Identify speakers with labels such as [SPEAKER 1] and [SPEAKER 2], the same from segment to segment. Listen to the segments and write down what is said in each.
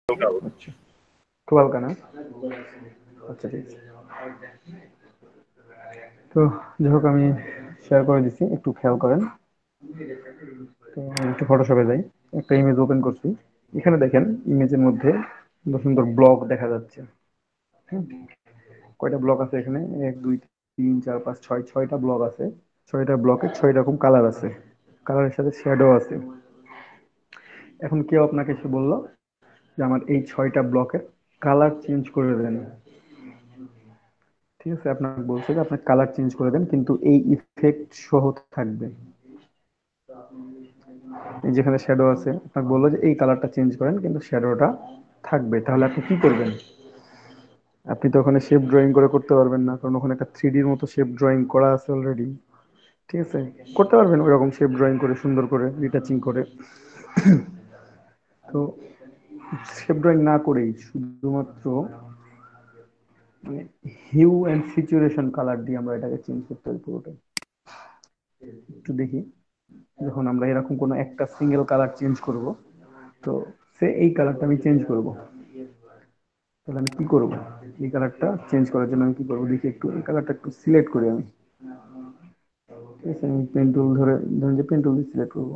[SPEAKER 1] আচ্ছা, খুব হালকা না? আচ্ছা, ঠিক আছে। তো যাই হোক, আমি শেয়ার করে দিচ্ছি, একটু খেয়াল করেন। তো আমি একটু ফটোশপে যাই, একটা ইমেজ ওপেন করছি। এখানে দেখেন, ইমেজের মধ্যে সুন্দর সুন্দর ব্লক দেখা যাচ্ছে। হ্যাঁ, কয়টা ব্লক আছে এখানে? এক, দুই, তিন, চার, পাঁচ, ছয়, ছয়টা ব্লক আছে। ছয়টা ব্লকে ছয় রকম কালার আছে, কালারের সাথে শ্যাডো আছে। এখন কেউ আপনাকে এসে বললো যে আমার এই ছয়টা ব্লকের কালার চেঞ্জ করে দেন। ঠিক আছে, আপনাকে বলছে যে আপনার কালার চেঞ্জ করে দেন, কিন্তু এই ইফেক্ট সহ থাকবে। এই যেখানে শ্যাডো আছে, আপনাকে বললো যে এই কালারটা চেঞ্জ করেন, কিন্তু শ্যাডোটা থাকবে। তাহলে আপনি কি করবেন? আপনি তো ওখানে শেপ ড্রয়িং করে করতে পারবেন না, কারণ ওখানে একটা 3Dর মতো শেপ ড্রয়িং করা আছে অলরেডি। ঠিক আছে, করতে পারবেন ওই রকম শেপ ড্রয়িং করে, সুন্দর করে রিটাচিং করে। তো শেপ ড্রয়িং না করেই শুধুমাত্র মানে হিউ অ্যান্ড সিচুয়েশন কালার দিয়ে আমরা এটাকে চেঞ্জ করতে পারি পুরোটাই। একটু দেখি, যখন আমরা এরকম কোনো একটা সিঙ্গেল কালার চেঞ্জ করব, তো সে এই কালারটা আমি চেঞ্জ করব, তাহলে আমি কি করব? এই কালারটা চেঞ্জ করার জন্য আমি কি করব দেখি, একটু এই কালারটা একটু সিলেক্ট করি আমি। ঠিক আছে, আমি পেন টুল ধরে, ধরুন যে পেন টুল দিয়ে সিলেক্ট করবো।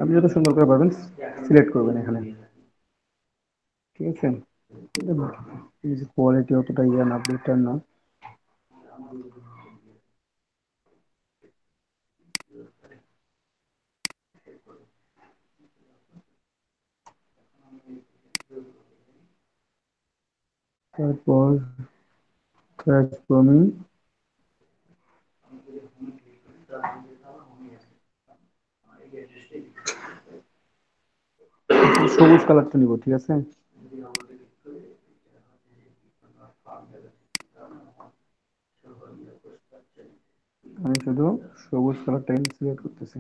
[SPEAKER 1] আপনি যত সুন্দর করে পারবেন সিলেক্ট করবেন এখানে। ঠিক আছে, কোয়ালিটি অতটা ইয়ে না, বেটার না। তারপর ট্রান্সফর্মিং সবুজ কালারটা নিব। ঠিক আছে, আমি শুধু সবুজ কালারটাই সিলেক্ট করতেছি।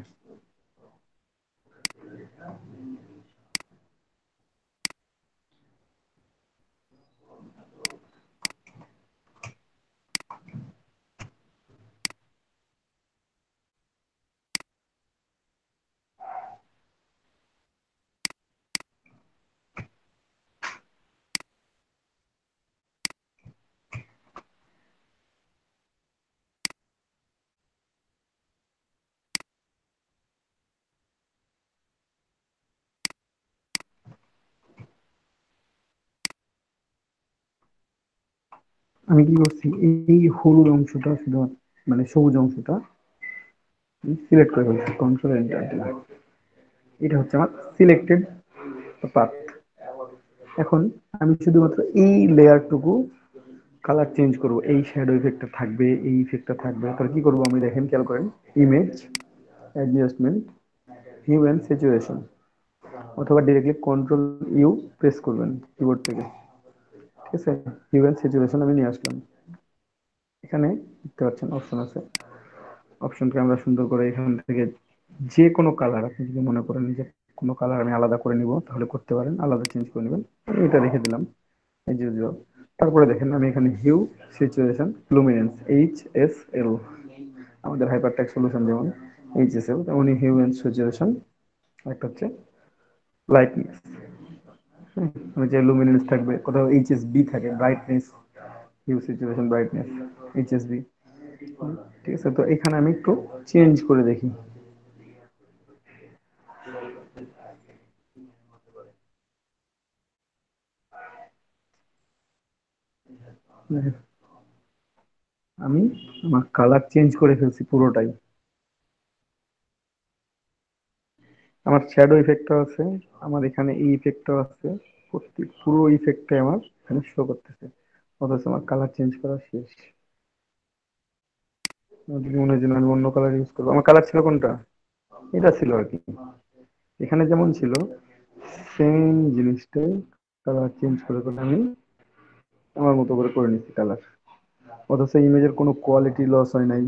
[SPEAKER 1] আমি কি করছি, এই হলুদ অংশটা শুধু, মানে সবুজ অংশটা সিলেক্ট করে ফেলছি, কন্ট্রোল এন্টার দিলাম। এটা হচ্ছে আমার সিলেক্টেড পাথ। এখন আমি শুধুমাত্র এই লেয়ারটুকু কালার চেঞ্জ করব, এই শ্যাডো ইফেক্টটা থাকবে, এই ইফেক্টটা থাকবে। তাহলে কি করব আমি, দেখেন খেয়াল করেন, ইমেজ, অ্যাডজাস্টমেন্ট, হিউ অ্যান্ড সিচুয়েশন, অথবা ডিরেক্টলি কন্ট্রোল ইউ প্রেস করবেন কিবোর্ড থেকে। ঠিক আছে, হিউ অ্যান্ড সিচুয়েশন আমি নিয়ে আসলাম। এখানে দেখতে পাচ্ছেন অপশন আছে, অপশনকে আমরা সুন্দর করে এখান থেকে যে কোনো কালার, আপনি যদি মনে করেন যে কোনো কালার আমি আলাদা করে নিব, তাহলে করতে পারেন, আলাদা চেঞ্জ করে নেবেন। আমি এটা রেখে দিলাম, এই যে জিরো। তারপরে দেখেন আমি এখানে হিউ, সিচুয়েশন, লুমিনেন্স, HSL, আমাদের হাইপার টেক্সট সলিউশন যেমন HSL, তেমনি হিউ এন্ড সিচুয়েশন। একটা হচ্ছে লাইটনেস, মানে যে লুমিনেন্স থাকবে, কোথাও HSB থাকে, ব্রাইটনেস, হিউ, সিচুয়েশন, ব্রাইটনেস, HSB। ঠিক আছে, তো এখানে আমি একটু চেঞ্জ করে দেখি। আমি আমার কালার চেঞ্জ করে ফেলছি পুরোটাই। আমার শ্যাডো ইফেক্টও আছে, আমার এখানে এই ইফেক্টও আছে, প্রত্যেক পুরো ইফেক্টটাই আমার এখানে শো করতেছে, অথচ আমার কালার চেঞ্জ করা শেষ। আমার যদি মনে হয় যে না, আমি অন্য কালার ইউজ করবো, আমার কালার ছিল কোনটা, এটা ছিল আর কি, এখানে যেমন ছিল সেম জিনিসটাই কালার চেঞ্জ করে করে আমি আমার মতো করে করে নিচ্ছি কালার। অথচ ইমেজের কোনো কোয়ালিটি লস হয় নাই,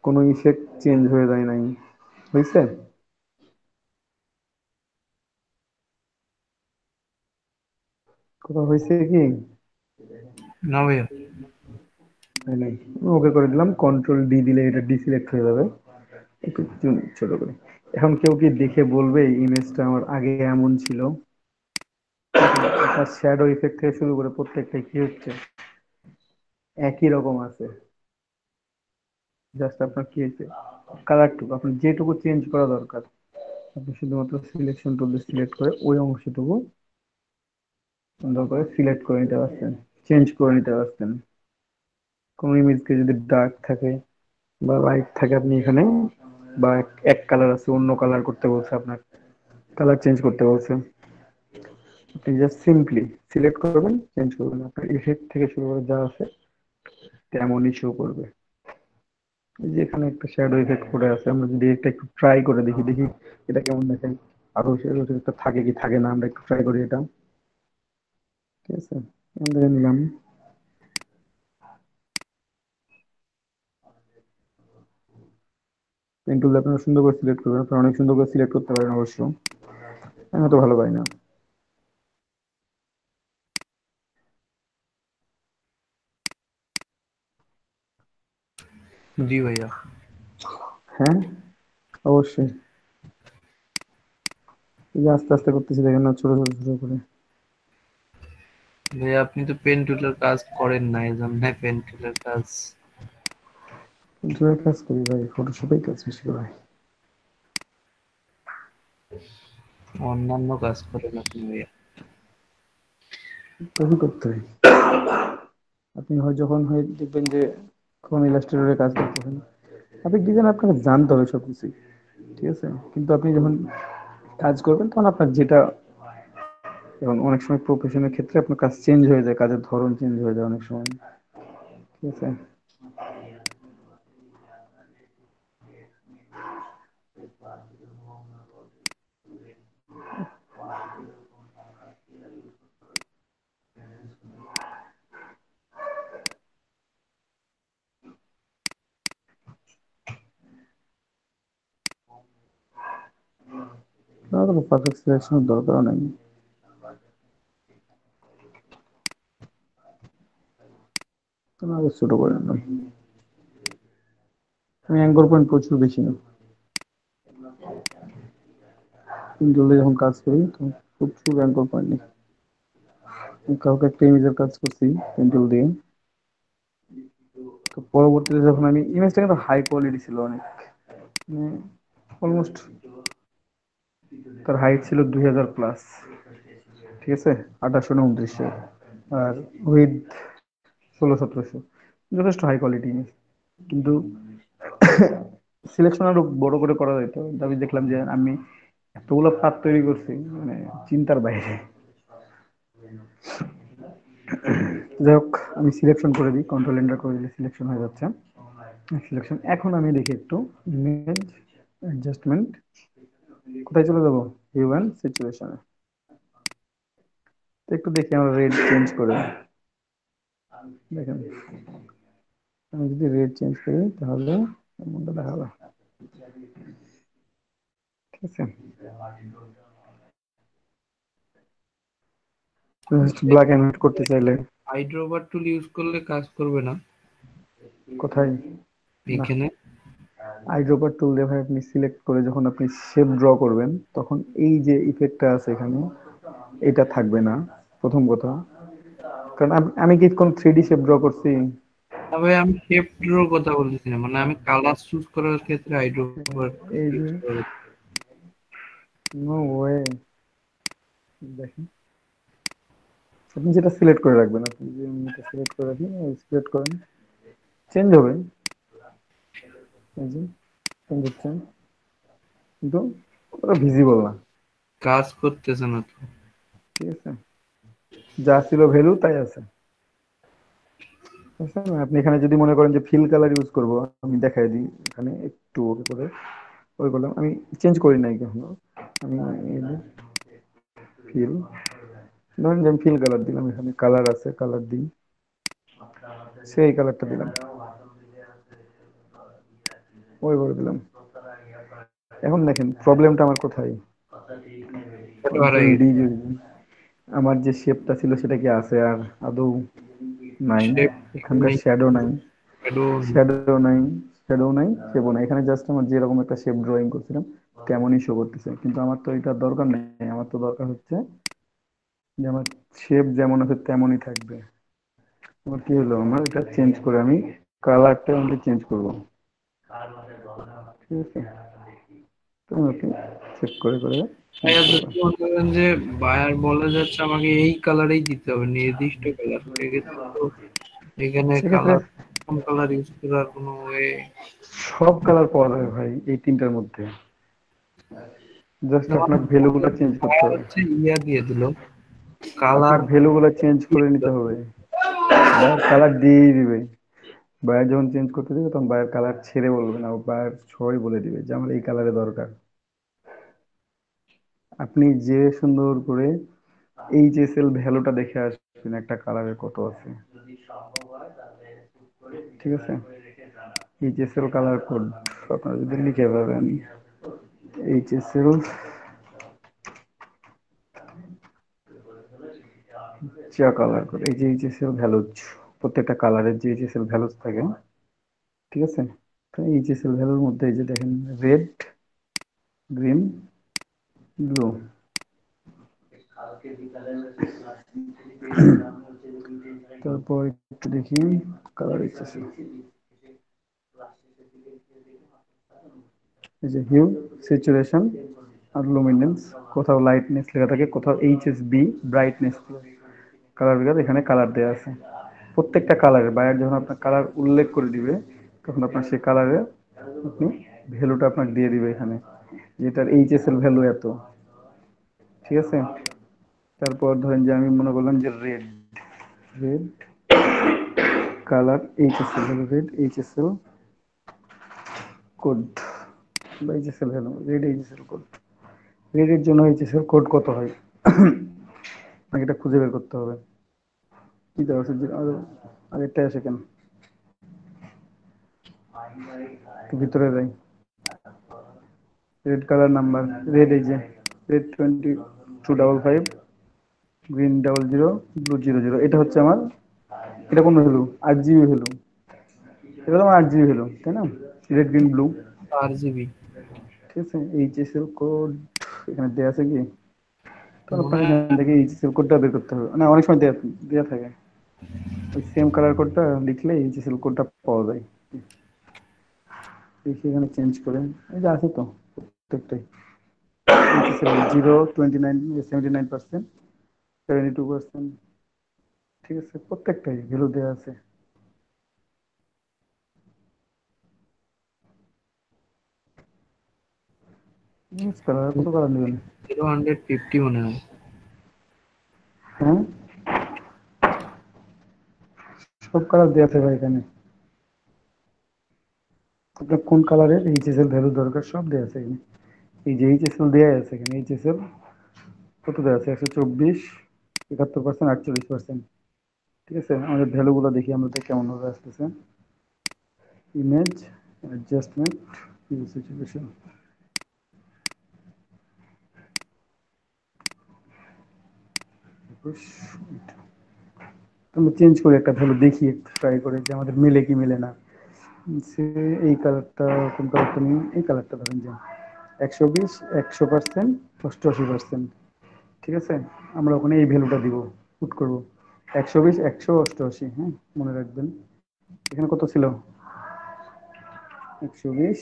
[SPEAKER 1] কোনো ইফেক্ট চেঞ্জ হয়ে যায় নাই। বুঝছে? কথা হয়েছে কি?
[SPEAKER 2] না ভাইয়া।
[SPEAKER 1] হয় নাই? ওকে করে দিলাম, কন্ট্রোল ডি দিলে এটা ডিসিলেক্ট হয়ে যাবে। একটু ছোট করে এখন কেউ কি দেখে বলবে এই ইমেজটা আমার আগে এমন ছিল? তার শ্যাডো ইফেক্ট থেকে শুরু করে প্রত্যেকটা কি হচ্ছে, একই রকম আছে। জাস্ট আপনার কি হয়েছে, কালারটুকু আপনার যেটুকু চেঞ্জ করা দরকার, আপনি শুধুমাত্র সিলেকশন টুল দিয়ে সিলেক্ট করে ওই অংশটুকু সুন্দর করে সিলেক্ট করে নিতে পারছেন, চেঞ্জ করে নিতে পারছেন। কোনো ইমেজকে যদি ডার্ক থাকে বা লাইট থাকে, আপনি এখানে বা এক কালার আছে অন্য কালার করতে বলছে, আপনার কালার চেঞ্জ করতে বলছে, আপনি জাস্ট সিম্পলি সিলেক্ট করবেন, চেঞ্জ করবেন, আপনার ইফেক্ট থেকে শুরু করে যা আছে তেমনই শো করবে। এই যে এখানে একটা শ্যাডো ইফেক্ট করে আছে, আমরা যদি এটা একটু ট্রাই করে দেখি, দেখি এটা কেমন দেখেন, আরো শ্যাডো ইফেক্টটা থাকে কি থাকে না, আমরা একটু ট্রাই করি এটা। ঠিক আছে, এখান থেকে নিলাম, পেন টুল আপনারা সুন্দর করে সিলেক্ট করবেন, আপনারা অনেক সুন্দর করে সিলেক্ট করতে পারেন অবশ্য, আমি অত ভালো পাই না।
[SPEAKER 2] জি ভাইয়া।
[SPEAKER 1] হ্যাঁ, অবশ্যই। এই যে আস্তে আস্তে করতেছি দেখেন না, ছোট ছোট ছোট করে।
[SPEAKER 2] ভাইয়া আপনি তো পেন টুলের কাজ করেন না, এই জন্য পেন টুলের কাজ।
[SPEAKER 1] জোরে কাজ করি ভাই, ফটোশপেই কাজ বেশি করি।
[SPEAKER 2] অন্যান্য কাজ করেন আপনি ভাইয়া।
[SPEAKER 1] কপি করতে হয়। আপনি হয় যখন হয় দেখবেন যে কোন ইলাস্ট্রেটরে কাজ করতেছেন, গ্রাফিক ডিজাইন আপনাকে জানতে হবে সবকিছু, ঠিক আছে, কিন্তু আপনি যখন কাজ করবেন তখন আপনার যেটা, এবং অনেক সময় প্রফেশনের ক্ষেত্রে আপনার কাজ চেঞ্জ হয়ে যায়, কাজের ধরন চেঞ্জ হয়ে যায় অনেক সময়, ঠিক আছে। না, তো পারফেক্ট সিলেকশনের দরকার নাই। তুমি আগে ছোট করে নিলাম, আমি অ্যাঙ্গর পয়েন্ট প্রচুর বেশি না, কিন্তু যখন কাজ করি তখন প্রচুর অ্যাঙ্গর পয়েন্ট নেই। কাউকে একটা ইমেজের কাজ করছি পেন্সিল দিয়ে, তো পরবর্তীতে যখন আমি ইমেজটা কিন্তু হাই কোয়ালিটি ছিল অনেক, মানে অলমোস্ট তার হাইট ছিল 2000 প্লাস, ঠিক আছে, 2800 2900, আর উইথ 1600 1700, যথেষ্ট হাই কোয়ালিটি ইমেজ। কিন্তু সিলেকশন আরো বড় করে করা যেত, কিন্তু আমি দেখলাম যে আমি এতগুলো পাত তৈরি করছি, মানে চিন্তার বাইরে। যাই হোক, আমি সিলেকশন করে দিই, কন্ট্রোল এন্টার করে দিলে সিলেকশন হয়ে যাচ্ছে। সিলেকশন এখন আমি দেখি একটু ইমেজ অ্যাডজাস্টমেন্ট, কোথায় চলে যাবো, হিউ অ্যান্ড সিচুয়েশনে। তো একটু দেখি আমরা রেড চেঞ্জ করে, দেখেন আমি যদি রেড চেঞ্জ করি তাহলে এমনটা দেখাবে, ঠিক আছে। ব্ল্যাক এন্ড হোয়াইট করতে চাইলে
[SPEAKER 2] হাইড্রোবার টুল ইউজ করলে কাজ করবে না
[SPEAKER 1] কোথায়, না,
[SPEAKER 2] এইখানে?
[SPEAKER 1] আইড্রপার টুল দিয়ে ভাই আপনি সিলেক্ট করে যখন আপনি শেপ ড্র করবেন তখন এই যে ইফেক্টটা আছে এখানে, এটা থাকবে না, প্রথম কথা। কারণ আমি কি কোন 3D শেপ ড্র করছি?
[SPEAKER 2] তবে আমি শেপ ড্রোর কথা বলতেছি না, মানে আমি কালার চুজ করার ক্ষেত্রে হাইড্রোবার
[SPEAKER 1] এই যে,
[SPEAKER 2] ইউজ করা।
[SPEAKER 1] নো ওয়ে, দেখেন আপনি যেটা সিলেক্ট করে রাখবেন, আপনি যে এটা সিলেক্ট করে রাখেন, সিলেক্ট করেন, চেঞ্জ হবে, এই যে চেঞ্জ হচ্ছে, কিন্তু ওটা ভিজিবল না,
[SPEAKER 2] কাজ করতেছে না তো।
[SPEAKER 1] ঠিক আছে, যা ছিল ভ্যালু তাই আছে। বুঝছেন? আপনি এখানে যদি মনে করেন যে ফিল কালার ইউজ করব, আমি দেখাই দিই, এখানে একটু ওকে করে ওই করলাম, আমি চেঞ্জ করি নাই কখনো, আমি ফিল, ধরেন যে আমি ফিল কালার দিলাম, এখানে কালার আছে, কালার দিই, সেই কালারটা দিলাম, ওই করে দিলাম। এখন দেখেন প্রবলেমটা আমার কোথায়,
[SPEAKER 2] এটা হারাই
[SPEAKER 1] কন্ট্রোল ডি
[SPEAKER 2] গেছে।
[SPEAKER 1] যদি আমার যে শেপটা ছিল সেটা কি আছে আর আদৌ, নাই,
[SPEAKER 2] শেপ
[SPEAKER 1] এখানকার
[SPEAKER 2] নেই,
[SPEAKER 1] শ্যাডো নাই,
[SPEAKER 2] শ্যাডো নেই।
[SPEAKER 1] শ্যাডো নাই, শ্যাডো নাই, শেপও নাই, এখানে জাস্ট আমার যেরকম একটা শেপ ড্রয়িং করছিলাম তেমনই শো করতেছে, কিন্তু আমার তো এটা দরকার নেই। আমার তো দরকার হচ্ছে যে আমার শেপ যেমন আছে তেমনই থাকবে। আমার কি হলো, আমার এটা চেঞ্জ করে আমি কালারটা আমাকে চেঞ্জ করবো, ঠিক আছে? তো আমাকে চেক করে করে চেঞ্জ
[SPEAKER 2] ভাইয়া
[SPEAKER 1] করবো।
[SPEAKER 2] যদি মনে করেন যে বায়ার বলে যাচ্ছে আমাকে এই কালারেই দিতে হবে, নির্দিষ্ট কালার, সেক্ষেত্রে তো এখানে
[SPEAKER 1] সেক্ষেত্রে
[SPEAKER 2] কালার, কোন কালার ইউজ করার কোনো ওয়ে?
[SPEAKER 1] সব কালার পাওয়া যাবে ভাই এই তিনটার মধ্যে, জাস্ট আপনার ভ্যালুগুলো চেঞ্জ করতে
[SPEAKER 2] বায়ার
[SPEAKER 1] হবে।
[SPEAKER 2] হচ্ছে ইয়া দিয়ে দিল কালার।
[SPEAKER 1] আপনার ভ্যালুগুলো চেঞ্জ করে নিতে হবে। বায়ার কালার দিয়েই দিবে। বায়ার যখন চেঞ্জ করতে দিবে তখন বায়ার কালার ছেড়ে বলবে না, বায়ার সবাই বলে দিবে যে আমার এই কালারে দরকার। আপনি যে সুন্দর করে এইচএসএল ভ্যালুটা দেখে আসবেন একটা কালারে কত আছে, ঠিক আছে? এইচএসএল কালার কোড আপনারা যদি লিখে পাবেন, এইচএসএল যা কালার কোড, এই যে এইচএসএল ভ্যালুজ, প্রত্যেকটা কালারের যে এইচএসএল ভ্যালুজ থাকে, ঠিক আছে? তো এইচএসএল ভ্যালুর মধ্যে এই যে দেখেন, রেড, গ্রিন, ব্লু, তারপর একটু দেখি কালার এইচএসএল, এই যে হিউ, স্যাচুরেশন আর লুমিনেন্স, কোথাও লাইটনেস লেখা থাকে, কোথাও এইচএসবি ব্রাইটনেস কালার বিকার, এখানে কালার দেওয়া আছে। প্রত্যেকটা কালারের বায়ার যখন আপনার কালার উল্লেখ করে দিবে তখন আপনার সেই কালারে আপনি ভ্যালুটা আপনাকে দিয়ে দিবে এখানে, যেটার এইচএসএল ভ্যালু এত, ঠিক আছে? তারপর ধরেন যে আমি মনে করলাম যে red, red colour HSL value, red HSL code বা HSL value, red HSL code, red এর জন্য এইচএসএল কোড কত হয় আপনাকে এটা খুঁজে বের করতে হবে। কি দেওয়া আছে যে আগেরটা আসে কেন, একটু ভিতরে যাই। রেড কালার নাম্বার, রেড এই যে রেড 2255, গ্রিন 00, ব্লু 00, এটা হচ্ছে আমার, এটা কোন ভ্যালু, আরজিবি ভ্যালু, এটা তো আমার আরজিবি ভ্যালু, তাই না? রেড গ্রিন ব্লু,
[SPEAKER 2] 4 GB
[SPEAKER 1] ঠিক আছে? এইচএসএল কোড এখানে দেওয়া আছে কি, তাহলে
[SPEAKER 2] মনে
[SPEAKER 1] আপনাকে
[SPEAKER 2] হয়।
[SPEAKER 1] এখান থেকে এইচএসএল কোডটা বের করতে হবে, না অনেক সময় দেওয়া দেওয়া থাকে, ওই সেম কালার কোডটা লিখলে এইচএসএল কোডটা পাওয়া যায়। দেখি এখানে চেঞ্জ করে, এই যে আছে তো প্রত্যেকটাই, এইচএসএল 0, 29, 79%, 72%, ঠিক আছে? প্রত্যেকটাই ভ্যালু দেওয়া আছে। কালার কত কালার নেবেন?
[SPEAKER 2] 0, 150 মনে হয়।
[SPEAKER 1] হ্যাঁ, সব কালার দেওয়া আছে ভাই এখানে, আপনার কোন কালারের এইচএসএল ভ্যালু দরকার সব দেওয়া আছে এখানে। এই যে এইচএসএল দেওয়া আছে এখানে, এইচএসএল কত দেওয়া আছে, 124, 71%, 48%, ঠিক আছে? আমাদের ভ্যালুগুলো দেখি আমরা তো কেমন ভাবে আসতেছে। ইমেজ অ্যাডজাস্টমেন্ট, সিচুয়েশন, আমরা চেঞ্জ করে একটা ভ্যালু দেখি, একটু ট্রাই করে যে আমাদের মেলে কি মেলে না। সে এই কালারটা, কোন কালারটা নিই, এই কালারটা ধরেন যে 120, 100%, 88%, ঠিক আছে? আমরা ওখানে এই ভ্যালুটা দিব, পুট করব 120, 188, হ্যাঁ মনে রাখবেন। এখানে কত ছিল, 120,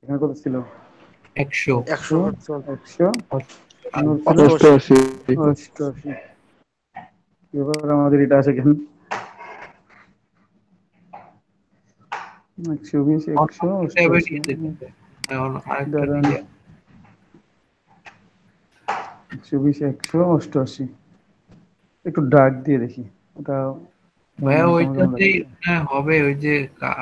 [SPEAKER 1] এখানে কত ছিল,
[SPEAKER 2] 100,
[SPEAKER 1] 100, 100, এখানে কত ছিল,
[SPEAKER 3] অষ্টআশি।
[SPEAKER 1] অষ্টআশি। এবার আমাদের এটা আছে কেন, 120, 100,
[SPEAKER 2] ট্যাবে
[SPEAKER 1] অষ্টআশি,
[SPEAKER 2] নিয়ে যেতে হবে। এখন আরেকটা
[SPEAKER 1] দাঁড়ান,
[SPEAKER 2] দিয়ে
[SPEAKER 1] 120, 100, অষ্টআশি, একটু ডার্ক দিয়ে দেখি, ওটা মনে
[SPEAKER 2] ভাইয়া
[SPEAKER 1] হয় কেমন কেমন
[SPEAKER 2] ওইটাতেই
[SPEAKER 1] লাগতেছে।
[SPEAKER 2] মনে হয় হবে। ওই যে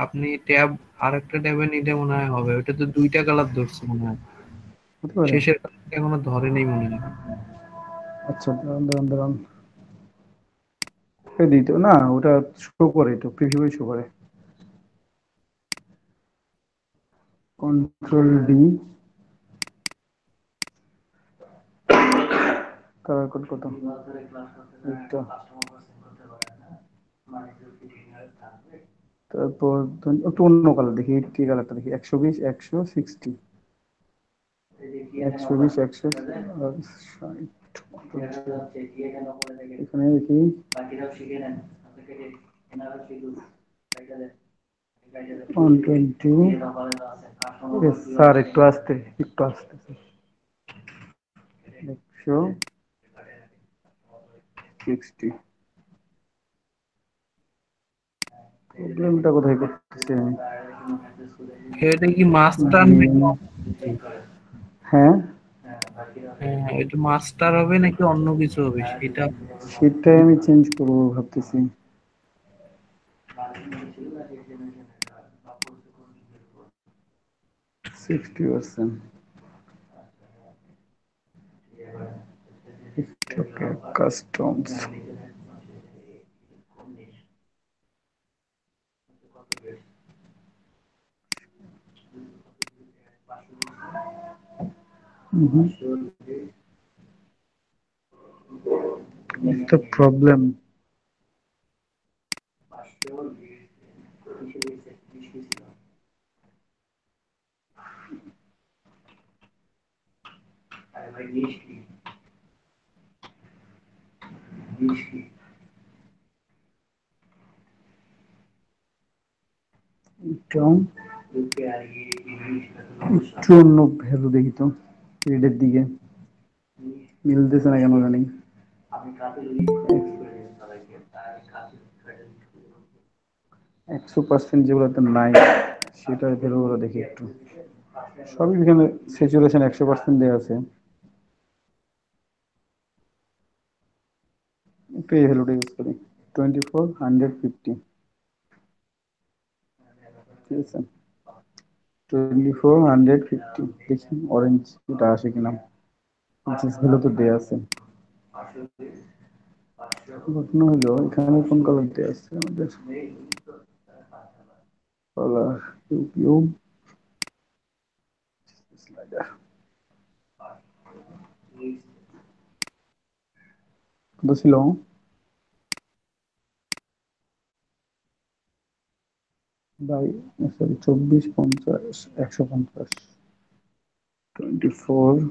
[SPEAKER 2] আপনি ট্যাব, আরেকটা ট্যাবে নিলে মনে হয় হবে। ওইটা তো দুইটা কালার ধরছে মনে হয়,
[SPEAKER 1] হতে পারে।
[SPEAKER 2] শেষের কালারটা এখনো ধরেনি মনে হয়।
[SPEAKER 1] আচ্ছা দাঁড়ান দাঁড়ান দাঁড়ান, দিত না, ওটা শো করে, তো প্রিভিউ শো করে, কন্ট্রোল ডি, কালার কোড কত, একটা, তারপর একটু অন্য কালার দেখি, এই কালারটা দেখি, 120, 100, 60, 120 একশো আর 60 এখানে দেখি 120 স্যার একটু আসতে একশো 60 প্রবলেমটা কোথায় করতেছি আমি
[SPEAKER 2] এটা কি মাস্টার নাকি
[SPEAKER 1] গেম
[SPEAKER 2] অন্য কিছু?
[SPEAKER 1] হ্যাঁ
[SPEAKER 2] হ্যাঁ, এটা মাস্টার হবে নাকি অন্য কিছু হবে সেটা।
[SPEAKER 1] সেটাই আমি চেঞ্জ করবো ভাবতেছি 60%. Okay, customs. It's the problem. এটা একটু অন্য ভ্যালু দেখি তো রেডের দিকে মিলতেছে না কেন জানি 100% যেগুলোতে নাই সেটার ভ্যালুগুলো দেখি একটু সবই এখানে স্যাচুরেশন 100% দেওয়া আছে একটু এই ভ্যালুটা ইউজ করি 2450 ঠিক আছে 2450 দেখি অরেঞ্জ এটা আসে কিনা জিস ভ্যালু তো দেওয়া আছে ঘটনা হলো এখানে কোন কালার দেওয়া আছে আমাদের কালার কিউব স্লাইডার কত ছিল bye sorry 24 50 150 2450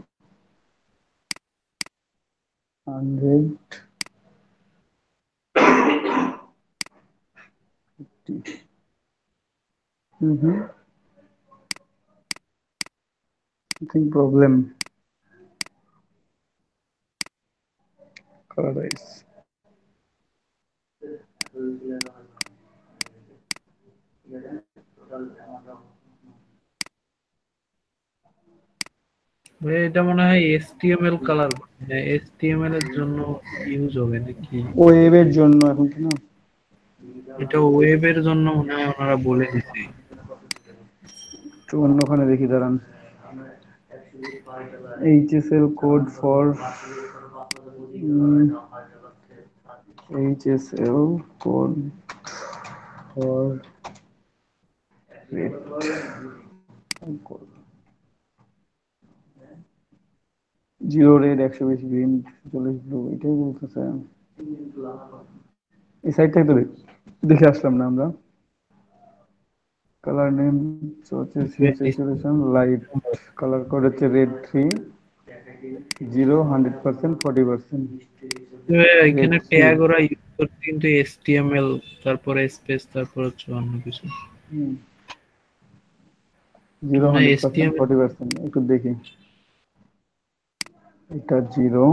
[SPEAKER 1] Nothing problem. Colorize.
[SPEAKER 2] ভাই, এটা মনে হয় HTML কালার, HTML এর জন্য ইউজ হবে নাকি?
[SPEAKER 1] ওয়েবের জন্য এখন কি না
[SPEAKER 2] এটা ওয়েবের জন্য মনে হয় ওনারা বলে দিছে।
[SPEAKER 1] একটু অন্যখানে দেখি দাঁড়ান HSL code for HSL code for red zero red 120 green 40 blue এটাই বলতেছে এই সাইডটাই তো দেখে আসলাম না আমরা কালার নেম হচ্ছে স্যাচুরেশন লাইট কালার কোড হচ্ছে রেড 3 জিরো 100% 40% রেড
[SPEAKER 2] এখানে
[SPEAKER 1] 3
[SPEAKER 2] ট্যাগ ওরা ইউজ করছে কিন্তু HTML, তারপরে স্পেস, তারপর হচ্ছে অন্য কিছু।
[SPEAKER 1] জিরো
[SPEAKER 2] মানে
[SPEAKER 1] 100%
[SPEAKER 2] HTML
[SPEAKER 1] 40% একটু দেখি এটা জিরো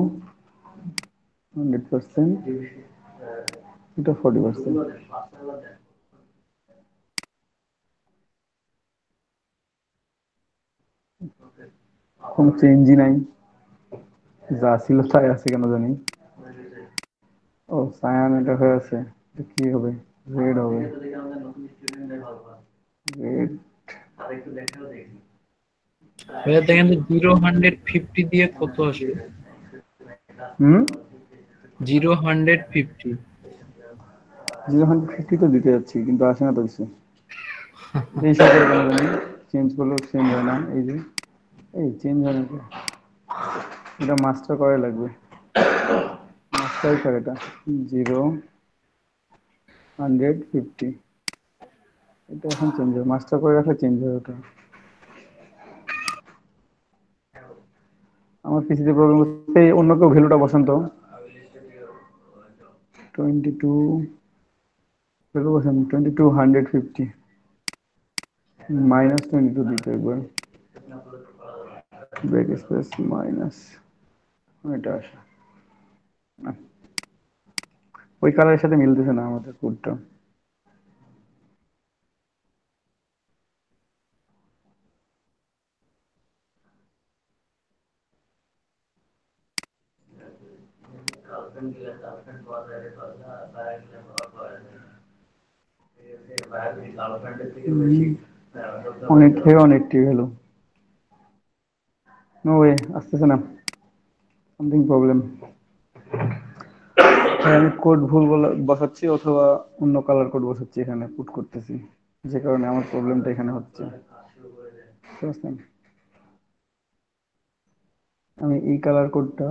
[SPEAKER 1] 100% এটা 40% কোনো চেঞ্জই নাই যা ছিল তাই আছে কেন জানি ও সায়ান এটা হয়ে আছে এটা কি হবে রেড হবে রেড
[SPEAKER 2] ভাইয়া দেখেন তো 0-150 দিয়ে কত আসলো?
[SPEAKER 1] হুম
[SPEAKER 2] 0-150।
[SPEAKER 1] 0-150 তো দিতে যাচ্ছি কিন্তু আসে না তো কিছু এই সাথে কেন জানি চেঞ্জ করলেও চেঞ্জ হয় না এই যে এই চেঞ্জ হয় না তো। এটা মাস্টার করা লাগবে মাস্টার স্যার এটা 0-150 এটা এখন চেঞ্জ হবে মাস্টার করে রাখলে চেঞ্জ হবে ওটা আমার পিসিতে প্রবলেম হচ্ছে, অন্য কেউ ভ্যালুটা বসান তো। 22 ভ্যালু বসান, 2250 -22 দিতে একবার, ব্রেক স্পেস মাইনাস, এটা আসে না, ওই কালারের সাথে মিলতেছে না আমাদের কোডটা। অনেক থেকে অনেকটি ভ্যালু, নো ওয়ে, আসতেছে না, সামথিং প্রবলেম। আমি কোড ভুল বসাচ্ছি, অথবা অন্য কালার কোড বসাচ্ছি, এখানে পুট করতেছি, যে কারণে আমার প্রবলেমটা এখানে হচ্ছে, বুঝতে পারছেন? আমি এই কালার কোডটা,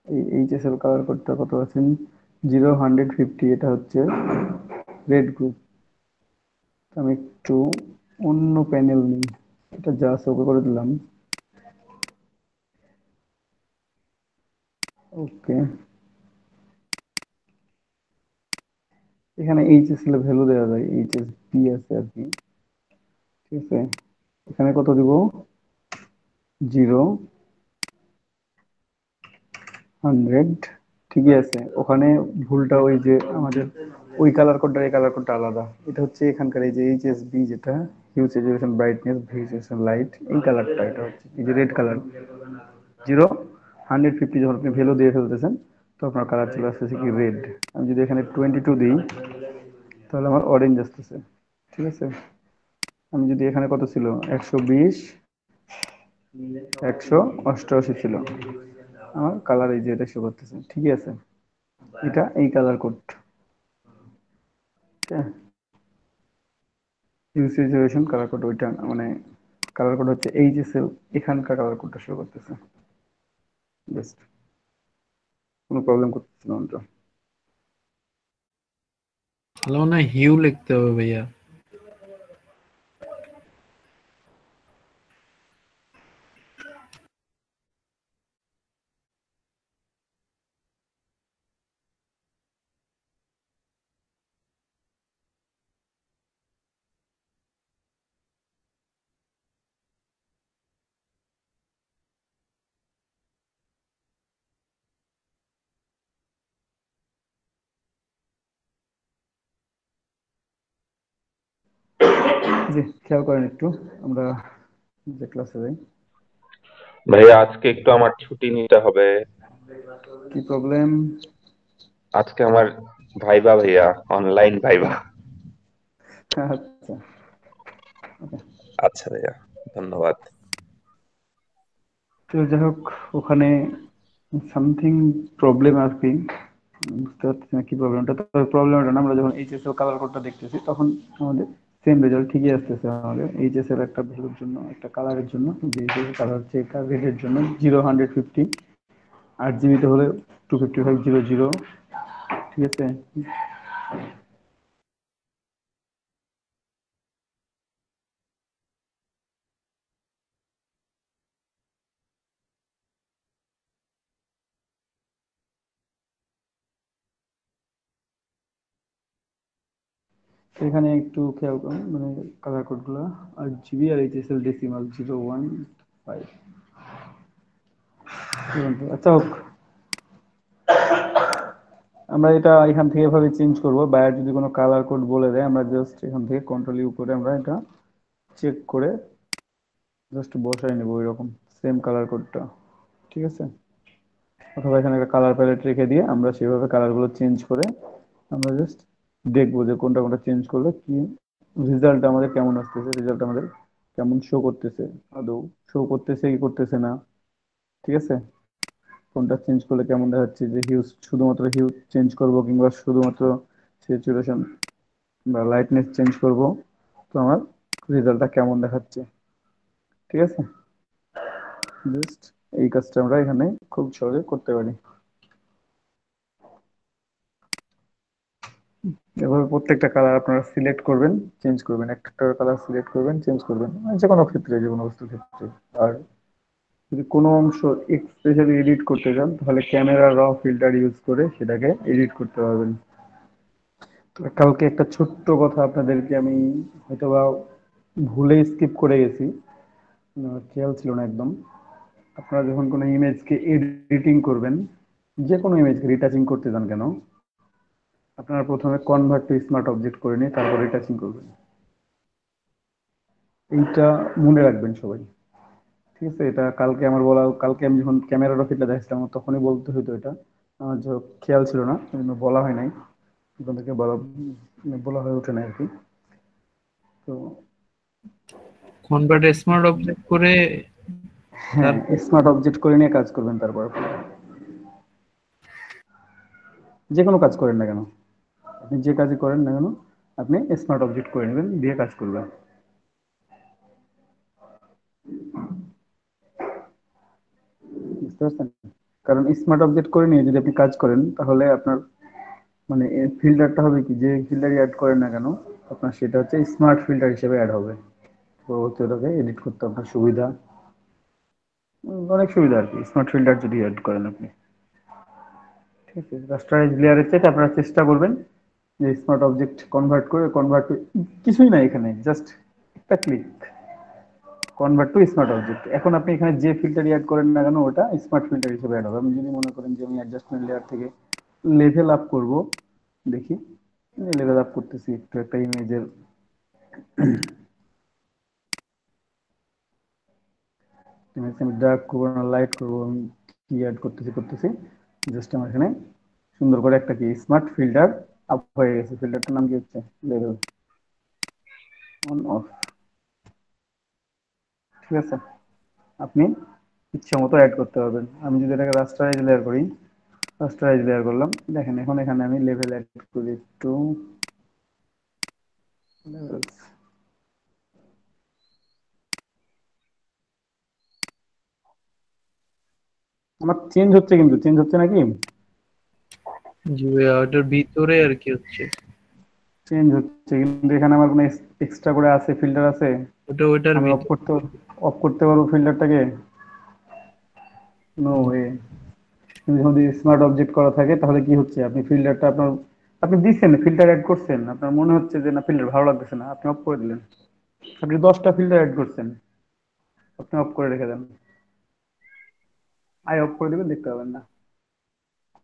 [SPEAKER 1] এই এইচএসএল কালার কোডটা কত আছেন, 0 150, এটা হচ্ছে রেড গ্রুপ। আমি একটু অন্য প্যানেল নিই, এটা জাস্ট ওকে করে দিলাম, ওকে। এখানে এইচএসএল এর ভ্যালু দেওয়া যায়, এইচএসবি আছে আর কি, ঠিক আছে। এখানে কত দিব, 0 100, ঠিকই আছে। ওখানে ভুলটা ওই যে আমাদের ওই কালার কোডটা, এই কালার কোডটা আলাদা। এটা হচ্ছে এখানকার এই যে এইচএসবি, যেটা huge saturation brightness variation light, এই কালারটা, এটা হচ্ছে এই যে রেড কালার। 0 150 যখন আপনি ভ্যালু দিয়ে ফেলতেছেন, তো আপনার কালার চলে আসতেছে কি রেড। আমি যদি এখানে 22 দিই, তাহলে আমার অরেঞ্জ আসতেছে, ঠিক আছে। আমি যদি এখানে কত ছিল, 120 188 ছিল, আমার কালার এই যে এটা শো করতেছে, ঠিকই আছে। এটা এই কালার কোড, ইউসিজেশন কালার কোড, ওইটা মানে কালার কোড হচ্ছে এইচএসএল, এখানকার কালার কোডটা শো করতেছে, জাস্ট কোনো প্রবলেম করতেছে না ওটা।
[SPEAKER 2] তাহলে মনে হয় হিউ লিখতে হবে ভাইয়া।
[SPEAKER 1] জি, খেয়াল করেন একটু, আমরা যে ক্লাসে যাই।
[SPEAKER 3] ভাইয়া আজকে একটু আমার ছুটি নিতে হবে।
[SPEAKER 1] কি প্রবলেম?
[SPEAKER 3] আজকে আমার ভাইবা ভাইয়া, অনলাইন ভাইবা।
[SPEAKER 1] আচ্ছা,
[SPEAKER 3] আচ্ছা ভাইয়া, ধন্যবাদ।
[SPEAKER 1] তো যাই হোক, ওখানে সামথিং প্রবলেম আর কি, বুঝতে পারতেছি না কি প্রবলেমটা। তবে প্রবলেমটা না, আমরা যখন এইচএসএল কালার কোডটা দেখতেছি, তখন আমাদের সেম রেজাল্ট ঠিকই আসতেছে। আমাদের এইচএসএল একটা ভ্যালুর জন্য, একটা কালারের জন্য, যে কালার হচ্ছে এটা রেডের জন্য 0 150, 8 জিবিতে হলে 25500, ঠিক আছে। এখানে একটু খেয়াল করুন, মানে কালার কোড গুলা, 8 জিবি, আর এইচএসএল ডেসিমাল 015। আচ্ছা হোক, আমরা এটা এখান থেকে এভাবে চেঞ্জ করব। বায়ার যদি কোনো কালার কোড বলে দেয়, আমরা জাস্ট এখান থেকে কন্ট্রোল ইউ করে আমরা এটা চেক করে জাস্ট বসাই নেব ওই রকম সেম কালার কোডটা, ঠিক আছে। অথবা এখানে একটা কালার প্যালেট রেখে দিয়ে আমরা সেভাবে কালারগুলো চেঞ্জ করে আমরা জাস্ট দেখবো যে কোনটা কোনটা চেঞ্জ করলে কি রেজাল্ট আমাদের কেমন আসতেছে, রেজাল্ট আমাদের কেমন শো করতেছে, আদৌ শো করতেছে কি করতেছে না, ঠিক আছে। কোনটা চেঞ্জ করলে কেমন দেখাচ্ছে, যে হিউজ, শুধুমাত্র হিউজ চেঞ্জ করব, কিংবা শুধুমাত্র স্যাচুরেশন বা লাইটনেস চেঞ্জ করব, তো আমার রেজাল্টটা কেমন দেখাচ্ছে, ঠিক আছে। জাস্ট এই কাজটা আমরা এখানে খুব সহজে করতে পারি। এভাবে প্রত্যেকটা কালার আপনারা সিলেক্ট করবেন, চেঞ্জ করবেন, একটা কালার সিলেক্ট করবেন, চেঞ্জ করবেন, যে কোনো ক্ষেত্রে, যে কোনো বস্তুর ক্ষেত্রে। আর যদি কোনো অংশ স্পেশালি এডিট করতে চান তাহলে ক্যামেরা র ফিল্টার ইউজ করে সেটাকে এডিট করতে পারবেন। তো কালকে একটা ছোট্ট কথা আপনাদেরকে আমি হয়তোবা ভুলে স্কিপ করে গেছি, খেয়াল ছিল না একদম। আপনারা যখন কোনো ইমেজকে এডিটিং করবেন, যে কোনো ইমেজকে রিটাচিং করতে যান কেন, আপনারা প্রথমে কনভার্ট টু স্মার্ট অবজেক্ট করে নিয়ে তারপর রিটাচিং করবেন। এইটা মনে রাখবেন সবাই, ঠিক আছে? এটা কালকে আমার বলা, কালকে আমি যখন ক্যামেরা রকেটটা দেখছিলাম আমার তখনই বলতে হতো এটা, আমার যে খেয়াল ছিল না, এই জন্য বলা হয় নাই, আপনাদেরকে বলা বলা হয়ে ওঠে না আর কি। তো
[SPEAKER 2] কনভার্ট স্মার্ট অবজেক্ট করে
[SPEAKER 1] হ্যাঁ,
[SPEAKER 2] তারপর
[SPEAKER 1] স্মার্ট অবজেক্ট করে নিয়ে কাজ করবেন তারপর আপনি। যে কোনো কাজ করেন না কেন, আপনি যে কাজই করেন না কেন, আপনি স্মার্ট অবজেক্ট করে নেবেন দিয়ে কাজ করবেন। বুঝতে পারছেন? কারণ স্মার্ট অবজেক্ট করে নিয়ে যদি আপনি কাজ করেন তাহলে আপনার মানে ফিল্টারটা হবে কি, যে ফিল্টারই অ্যাড করেন না কেন আপনার সেটা হচ্ছে স্মার্ট ফিল্টার হিসেবে অ্যাড হবে। পরবর্তী ওটাকে এডিট করতে আপনার সুবিধা, অনেক সুবিধা আর কি স্মার্ট ফিল্টার যদি অ্যাড করেন আপনি। ঠিক আছে, রাস্টারাইজ লেয়ারের চাইতে আপনারা চেষ্টা করবেন যে স্মার্ট অবজেক্ট কনভার্ট কিছুই না, এখানে জাস্ট একটা click, convert to smart object. এখন আপনি এখানে যে ফিল্টার অ্যাড করেন না কেন ওটা স্মার্ট ফিল্টার হিসেবে অ্যাড হবে। আমি যদি মনে করেন যে আমি অ্যাডজাস্টমেন্ট লেয়ার থেকে লেভেল আপ করব, দেখি লেভেল আপ করতেছি একটু একটা ইমেজের, ইমেজ আমি ডার্ক করবো না লাইট করবো, আমি কি অ্যাড করতেছি জাস্ট আমার এখানে সুন্দর করে একটা কি স্মার্ট ফিল্টার আপ হয়ে গেছে। ফিল্টারটার নাম কি হচ্ছে লেভেল অন অফ। ঠিক আছে, আপনি ইচ্ছা মতো অ্যাড করতে পারবেন। আমি যদি এটাকে রাস্টারাইজ লেয়ার করি, রাস্টারাইজ লেয়ার করলাম, দেখেন এখন এখানে আমি লেভেল অ্যাড করি একটু লেভেলস। আমার চেঞ্জ হচ্ছে, কিন্তু চেঞ্জ হচ্ছে নাকি?
[SPEAKER 2] জি ভাইয়া, ওটার ভিতরে আর কি হচ্ছে।
[SPEAKER 1] চেঞ্জ হচ্ছে কিন্তু এখানে আমার কোনো এক্সট্রা করে আছে ফিল্টার আছে,
[SPEAKER 2] ওটার
[SPEAKER 1] আমি
[SPEAKER 2] ভিতরে।
[SPEAKER 1] অফ করতে পারবো ফিল্টারটাকে? No way. কিন্তু যদি স্মার্ট অবজেক্ট করা থাকে তাহলে কি হচ্ছে, আপনি ফিল্টারটা আপনার, আপনি দিচ্ছেন ফিল্টার অ্যাড করছেন, আপনার মনে হচ্ছে যে না ফিল্টার ভালো লাগতেছে না, আপনি অফ করে দিলেন। আপনি 10টা ফিল্টার অ্যাড করছেন, আপনি অফ করে রেখে দেন, আই অফ করে দিবেন, দেখতে পাবেন না।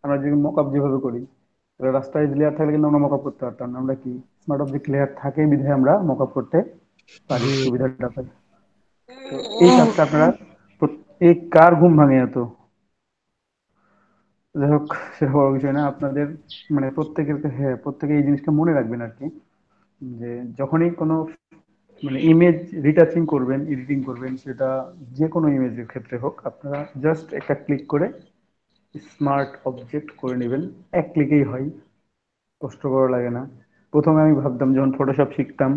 [SPEAKER 1] আমরা যে মকআপ যেভাবে করি, রাস্টারাইজ লেয়ার থাকলে কিন্তু আমরা মকআপ করতে পারতাম না। আমরা কি স্মার্ট অবজেক্ট লেয়ার থাকে বিধায় আমরা মকআপ করতে পারি,
[SPEAKER 2] জি।
[SPEAKER 1] সুবিধাটা পাই। তো এই কাজটা আপনারা এই কার ঘুম ভাঙে এত, যাই হোক সেটা বড় বিষয় না আপনাদের, মানে প্রত্যেকের, হ্যাঁ প্রত্যেকে এই জিনিসটা মনে রাখবেন আর কি, যে যখনই কোনো মানে ইমেজ রিটাচিং করবেন এডিটিং করবেন সেটা যে কোনো ইমেজের ক্ষেত্রে হোক, আপনারা জাস্ট একটা ক্লিক করে স্মার্ট অবজেক্ট করে নেবেন। এক ক্লিকেই হয়, কষ্ট করা লাগে না। প্রথমে আমি ভাবতাম যখন ফটোশপ শিখতাম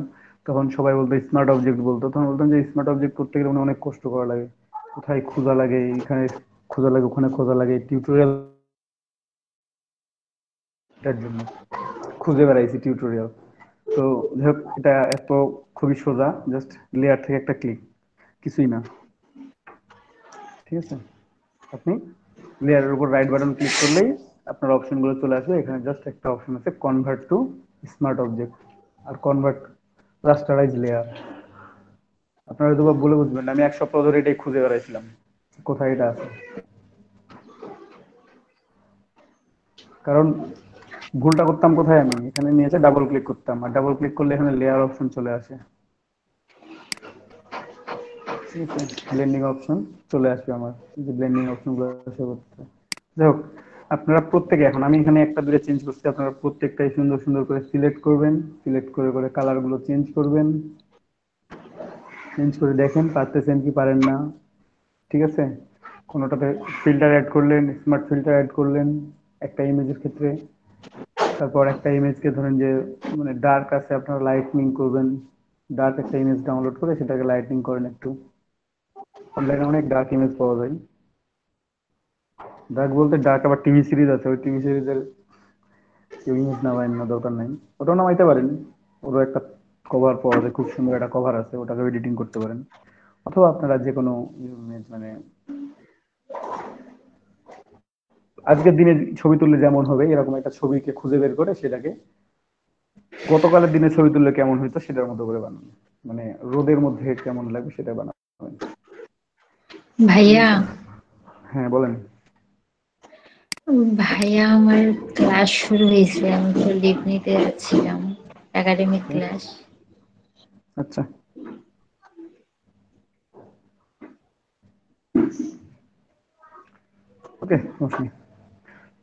[SPEAKER 1] তখন সবাই বলতো স্মার্ট অবজেক্ট বলতো, তখন বলতাম যে স্মার্ট অবজেক্ট করতে গেলে মানে অনেক কষ্ট করা লাগে, কোথায় খোঁজা লাগে, এখানে খোঁজা লাগে, ওখানে খোঁজা লাগে, টিউটোরিয়ালটার জন্য খুঁজে বেড়াইছি টিউটোরিয়াল। তো যাই হোক এটা এত খুবই সোজা, জাস্ট লেয়ার থেকে একটা ক্লিক, কিছুই না। ঠিক আছে, আপনি লেয়ারের উপর রাইট বাটন ক্লিক করলেই আপনার অপশনগুলো চলে আসবে। এখানে জাস্ট একটা অপশন আছে কনভার্ট টু স্মার্ট অবজেক্ট আর কনভার্ট রাস্টারাইজ লেয়ার। আপনারা হয়তো বা বলে বুঝবেন না, আমি 1 সপ্তাহ ধরে এটাই খুঁজে বেড়াইছিলাম কোথায় এটা আছে, কারণ ভুলটা করতাম কোথায়, আমি এখানে নিয়ে এসে ডাবল ক্লিক করতাম, আর ডাবল ক্লিক করলে এখানে লেয়ার অপশন চলে আসে। ঠিক আছে, ব্লেন্ডিং অপশন চলে আসবে আমার, এই যে ব্লেন্ডিং অপশন গুলো শো করতে। যাই হোক, আপনারা প্রত্যেকে, এখন আমি এখানে একটা দুটো চেঞ্জ করছি, আপনারা প্রত্যেকটাই সুন্দর সুন্দর করে সিলেক্ট করবেন, সিলেক্ট করে করে কালার গুলো চেঞ্জ করবেন, চেঞ্জ করে দেখেন পারতেছেন কি পারেন না। ঠিক আছে, কোনোটাতে ফিল্টার অ্যাড করলেন, স্মার্ট ফিল্টার অ্যাড করলেন একটা ইমেজের ক্ষেত্রে, তারপর একটা ইমেজকে ধরেন যে মানে ডার্ক আছে আপনারা লাইটনিং করবেন, ডার্ক একটা ইমেজ ডাউনলোড করে সেটাকে লাইটনিং করেন একটু। অনলাইনে অনেক ডার্ক ইমেজ পাওয়া যায়, ডার্ক বলতে ডার্ক আবার টিভি সিরিজ আছে, ওই টিভি সিরিজের কেউ ইমেজ নামায় না, দরকার নাই, ওটাও নামাইতে পারেন। ওরও একটা কভার পাওয়া যায়, খুব সুন্দর একটা কভার আছে, ওটাকে এডিটিং করতে পারেন। অথবা আপনারা যে কোনো মানে আজকের দিনে ছবি তুললে যেমন হবে এরকম একটা ছবিকে খুঁজে বের করে সেটাকে গতকালের দিনে ছবি তুললে কেমন হইতো সেটার মতো করে বানানো, মানে রোদের মধ্যে কেমন লাগবে সেটা বানাবেন। ঠিক
[SPEAKER 4] ভাইয়া,
[SPEAKER 1] আছে, হ্যাঁ বলেন।
[SPEAKER 4] ভাইয়া আমার ক্লাস শুরু হয়েছে, আমি তো লিভ নিতে যাচ্ছিলাম, একাডেমিক ক্লাস।
[SPEAKER 1] আচ্ছা, ওকে,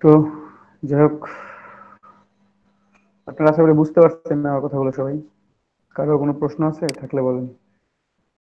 [SPEAKER 1] তো যাই হোক, আপনারা আশা করি বুঝতে পারছেন না আমার কথাগুলো সবাই। কারো কোনো প্রশ্ন আছে থাকলে বলেন।